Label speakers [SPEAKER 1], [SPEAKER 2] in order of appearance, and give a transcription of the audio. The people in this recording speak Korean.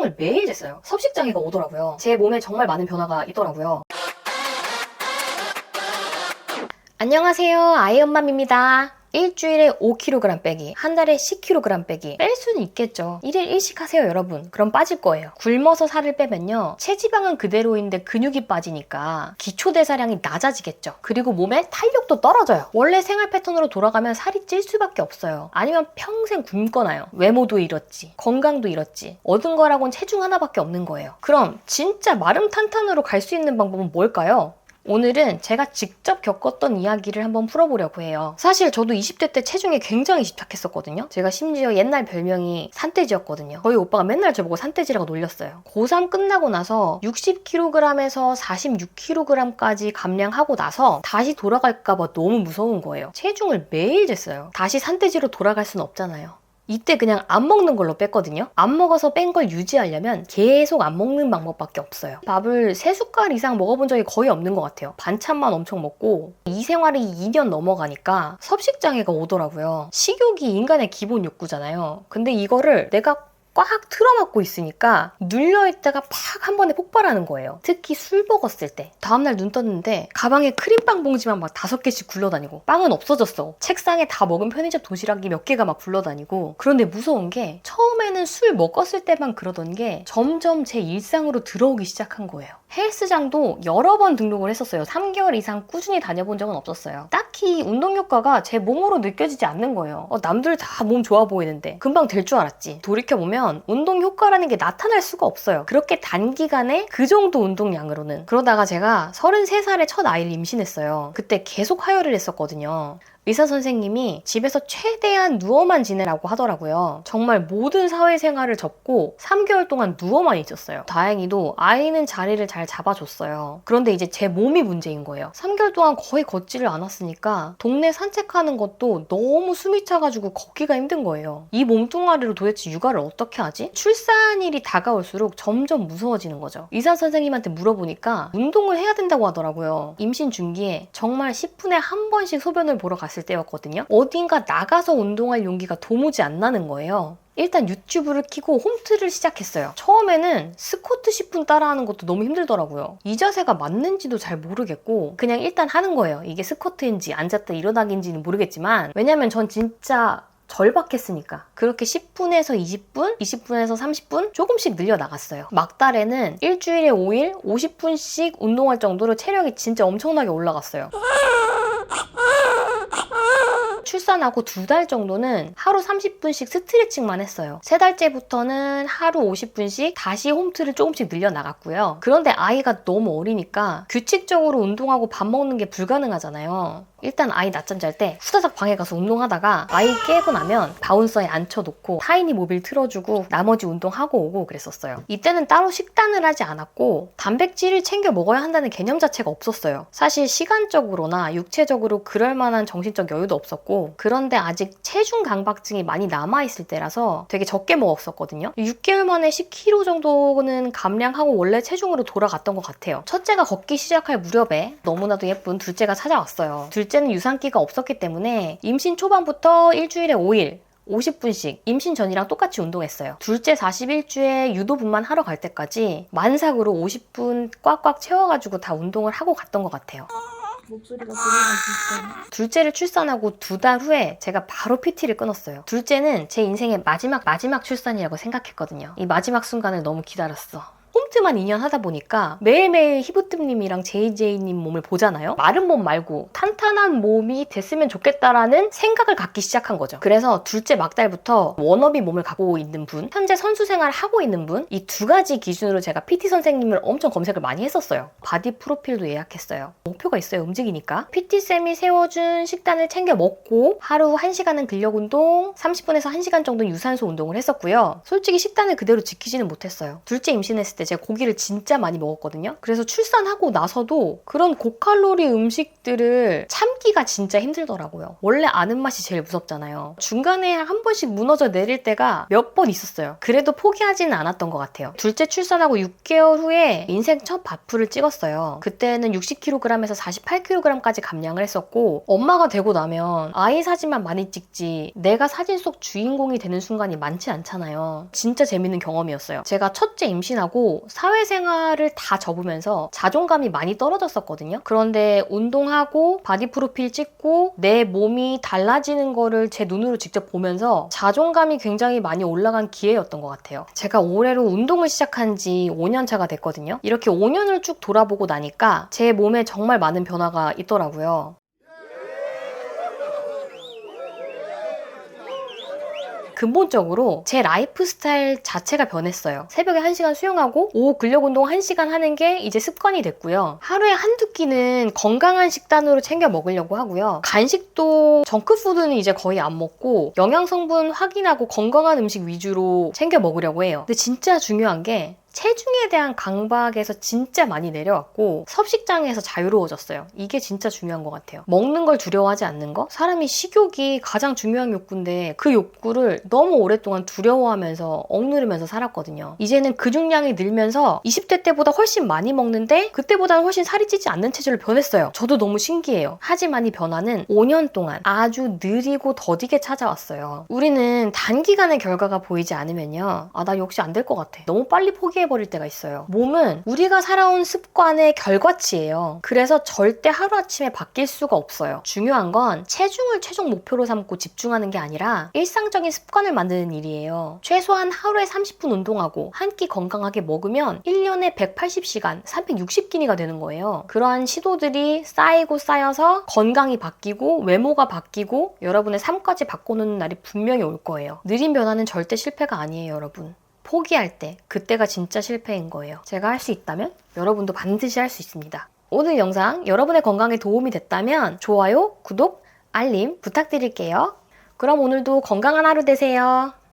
[SPEAKER 1] 체중을 매일 쟀어요. 섭식장애가 오더라고요. 제 몸에 정말 많은 변화가 있더라고요. 안녕하세요, 아이엄맘입니다. 일주일에 5kg 빼기, 한 달에 10kg 빼기. 뺄 수는 있겠죠. 1일 1식 하세요, 여러분. 그럼 빠질 거예요. 굶어서 살을 빼면요, 체지방은 그대로인데 근육이 빠지니까 기초대사량이 낮아지겠죠. 그리고 몸에 탄력도 떨어져요. 원래 생활 패턴으로 돌아가면 살이 찔 수밖에 없어요. 아니면 평생 굶거나요. 외모도 잃었지, 건강도 잃었지. 얻은 거라곤 체중 하나밖에 없는 거예요. 그럼 진짜 마름 탄탄으로 갈 수 있는 방법은 뭘까요? 오늘은 제가 직접 겪었던 이야기를 한번 풀어보려고 해요. 사실 저도 20대 때 체중에 굉장히 집착했었거든요. 제가 심지어 옛날 별명이 산돼지였거든요. 저희 오빠가 맨날 저보고 산돼지라고 놀렸어요. 고3 끝나고 나서 60kg에서 46kg까지 감량하고 나서 다시 돌아갈까봐 너무 무서운 거예요. 체중을 매일 쟀어요. 다시 산돼지로 돌아갈 수는 없잖아요. 이때 그냥 안 먹는 걸로 뺐거든요. 안 먹어서 뺀 걸 유지하려면 계속 안 먹는 방법밖에 없어요. 밥을 3숟갈 이상 먹어본 적이 거의 없는 것 같아요. 반찬만 엄청 먹고 이 생활이 2년 넘어가니까 섭식장애가 오더라고요. 식욕이 인간의 기본 욕구잖아요. 근데 이거를 내가 꽉 틀어막고 있으니까 눌려있다가 팍 한 번에 폭발하는 거예요. 특히 술 먹었을 때. 다음날 눈 떴는데 가방에 크림빵 봉지만 막 5개씩 굴러다니고, 빵은 없어졌어. 책상에 다 먹은 편의점 도시락이 몇 개가 막 굴러다니고. 그런데 무서운 게 처음에는 술 먹었을 때만 그러던 게 점점 제 일상으로 들어오기 시작한 거예요. 헬스장도 여러 번 등록을 했었어요. 3개월 이상 꾸준히 다녀본 적은 없었어요. 딱히 운동 효과가 제 몸으로 느껴지지 않는 거예요. 남들 다 몸 좋아 보이는데 금방 될 줄 알았지. 돌이켜보면 운동 효과라는 게 나타날 수가 없어요. 그렇게 단기간에 그 정도 운동량으로는. 그러다가 제가 33살에 첫 아이를 임신했어요. 그때 계속 하혈을 했었거든요. 의사 선생님이 집에서 최대한 누워만 지내라고 하더라고요. 정말 모든 사회생활을 접고 3개월 동안 누워만 있었어요. 다행히도 아이는 자리를 잘 잡아줬어요. 그런데 이제 제 몸이 문제인 거예요. 3개월 동안 거의 걷지를 않았으니까 동네 산책하는 것도 너무 숨이 차가지고 걷기가 힘든 거예요. 이 몸뚱아리로 도대체 육아를 어떻게 하지? 출산일이 다가올수록 점점 무서워지는 거죠. 의사 선생님한테 물어보니까 운동을 해야 된다고 하더라고요. 임신 중기에 정말 10분에 한 번씩 소변을 보러 갔어요. 때였거든요. 어딘가 나가서 운동할 용기가 도무지 안 나는 거예요. 일단 유튜브를 켜고 홈트를 시작했어요. 처음에는 스쿼트 10분 따라하는 것도 너무 힘들더라고요. 이 자세가 맞는지도 잘 모르겠고 그냥 일단 하는 거예요. 이게 스쿼트인지 앉았다 일어나기인지는 모르겠지만, 왜냐면 전 진짜 절박했으니까. 그렇게 10분에서 20분, 20분에서 30분 조금씩 늘려나갔어요. 막달에는 일주일에 5일 50분씩 운동할 정도로 체력이 진짜 엄청나게 올라갔어요. 출산하고 2달 정도는 하루 30분씩 스트레칭만 했어요. 3달째부터는 하루 50분씩 다시 홈트를 조금씩 늘려나갔고요. 그런데 아이가 너무 어리니까 규칙적으로 운동하고 밥 먹는 게 불가능하잖아요. 일단 아이 낮잠 잘 때 후다닥 방에 가서 운동하다가 아이 깨고 나면 바운서에 앉혀놓고 타이니 모빌 틀어주고 나머지 운동하고 오고 그랬었어요. 이때는 따로 식단을 하지 않았고 단백질을 챙겨 먹어야 한다는 개념 자체가 없었어요. 사실 시간적으로나 육체적으로 그럴 만한 정신적 여유도 없었고, 그런데 아직 체중 강박증이 많이 남아있을 때라서 되게 적게 먹었었거든요. 6개월 만에 10kg 정도는 감량하고 원래 체중으로 돌아갔던 것 같아요. 첫째가 걷기 시작할 무렵에 너무나도 예쁜 둘째가 찾아왔어요. 둘째는 유산기가 없었기 때문에 임신 초반부터 일주일에 5일 50분씩 임신 전이랑 똑같이 운동했어요. 둘째 41주에 유도분만 하러 갈 때까지 만삭으로 50분 꽉꽉 채워가지고 다 운동을 하고 갔던 것 같아요.
[SPEAKER 2] 목소리가 들리는 비슷해.
[SPEAKER 1] 둘째를 출산하고 2달 후에 제가 바로 PT를 끊었어요. 둘째는 제 인생의 마지막 출산이라고 생각했거든요. 이 마지막 순간을 너무 기다렸어. 홈트만 2년 하다 보니까 매일매일 히브뜸님이랑 JJ님 몸을 보잖아요. 마른 몸 말고 탄탄한 몸이 됐으면 좋겠다라는 생각을 갖기 시작한 거죠. 그래서 둘째 막달부터 워너비 몸을 갖고 있는 분, 현재 선수 생활을 하고 있는 분, 이 2가지 기준으로 제가 PT 선생님을 엄청 검색을 많이 했었어요. 바디 프로필도 예약했어요. 목표가 있어요. 움직이니까. PT쌤이 세워준 식단을 챙겨 먹고 하루 1시간은 근력 운동, 30분에서 1시간 정도 유산소 운동을 했었고요. 솔직히 식단을 그대로 지키지는 못했어요. 둘째 임신했을 때 제가 고기를 진짜 많이 먹었거든요. 그래서 출산하고 나서도 그런 고칼로리 음식들을 참기가 진짜 힘들더라고요. 원래 아는 맛이 제일 무섭잖아요. 중간에 한 번씩 무너져 내릴 때가 몇 번 있었어요. 그래도 포기하지는 않았던 것 같아요. 둘째 출산하고 6개월 후에 인생 첫 바프를 찍었어요. 그때는 60kg에서 48kg까지 감량을 했었고, 엄마가 되고 나면 아이 사진만 많이 찍지 내가 사진 속 주인공이 되는 순간이 많지 않잖아요. 진짜 재밌는 경험이었어요. 제가 첫째 임신하고 사회생활을 다 접으면서 자존감이 많이 떨어졌었거든요. 그런데 운동하고 바디 프로필 찍고 내 몸이 달라지는 거를 제 눈으로 직접 보면서 자존감이 굉장히 많이 올라간 기회였던 것 같아요. 제가 올해로 운동을 시작한 지 5년 차가 됐거든요. 이렇게 5년을 쭉 돌아보고 나니까 제 몸에 정말 많은 변화가 있더라고요. 근본적으로 제 라이프 스타일 자체가 변했어요. 새벽에 1시간 수영하고 오후 근력 운동 1시간 하는 게 이제 습관이 됐고요. 하루에 한두 끼는 건강한 식단으로 챙겨 먹으려고 하고요. 간식도 정크푸드는 이제 거의 안 먹고 영양 성분 확인하고 건강한 음식 위주로 챙겨 먹으려고 해요. 근데 진짜 중요한 게 체중에 대한 강박에서 진짜 많이 내려왔고 섭식장에서 자유로워졌어요. 이게 진짜 중요한 것 같아요. 먹는 걸 두려워하지 않는 거? 사람이 식욕이 가장 중요한 욕구인데 그 욕구를 너무 오랫동안 두려워하면서 억누르면서 살았거든요. 이제는 근육량이 늘면서 20대 때보다 훨씬 많이 먹는데 그때보다는 훨씬 살이 찌지 않는 체질로 변했어요. 저도 너무 신기해요. 하지만 이 변화는 5년 동안 아주 느리고 더디게 찾아왔어요. 우리는 단기간의 결과가 보이지 않으면요, 나 역시 안 될 것 같아, 너무 빨리 포기해버릴 때가 있어요. 몸은 우리가 살아온 습관의 결과치예요. 그래서 절대 하루아침에 바뀔 수가 없어요. 중요한 건 체중을 최종 목표로 삼고 집중하는 게 아니라 일상적인 습관을 만드는 일이에요. 최소한 하루에 30분 운동하고 한 끼 건강하게 먹으면 1년에 180시간, 360끼니가 되는 거예요. 그러한 시도들이 쌓이고 쌓여서 건강이 바뀌고 외모가 바뀌고 여러분의 삶까지 바꿔놓는 날이 분명히 올 거예요. 느린 변화는 절대 실패가 아니에요, 여러분. 포기할 때, 그때가 진짜 실패인 거예요. 제가 할 수 있다면 여러분도 반드시 할 수 있습니다. 오늘 영상 여러분의 건강에 도움이 됐다면 좋아요, 구독, 알림 부탁드릴게요. 그럼 오늘도 건강한 하루 되세요.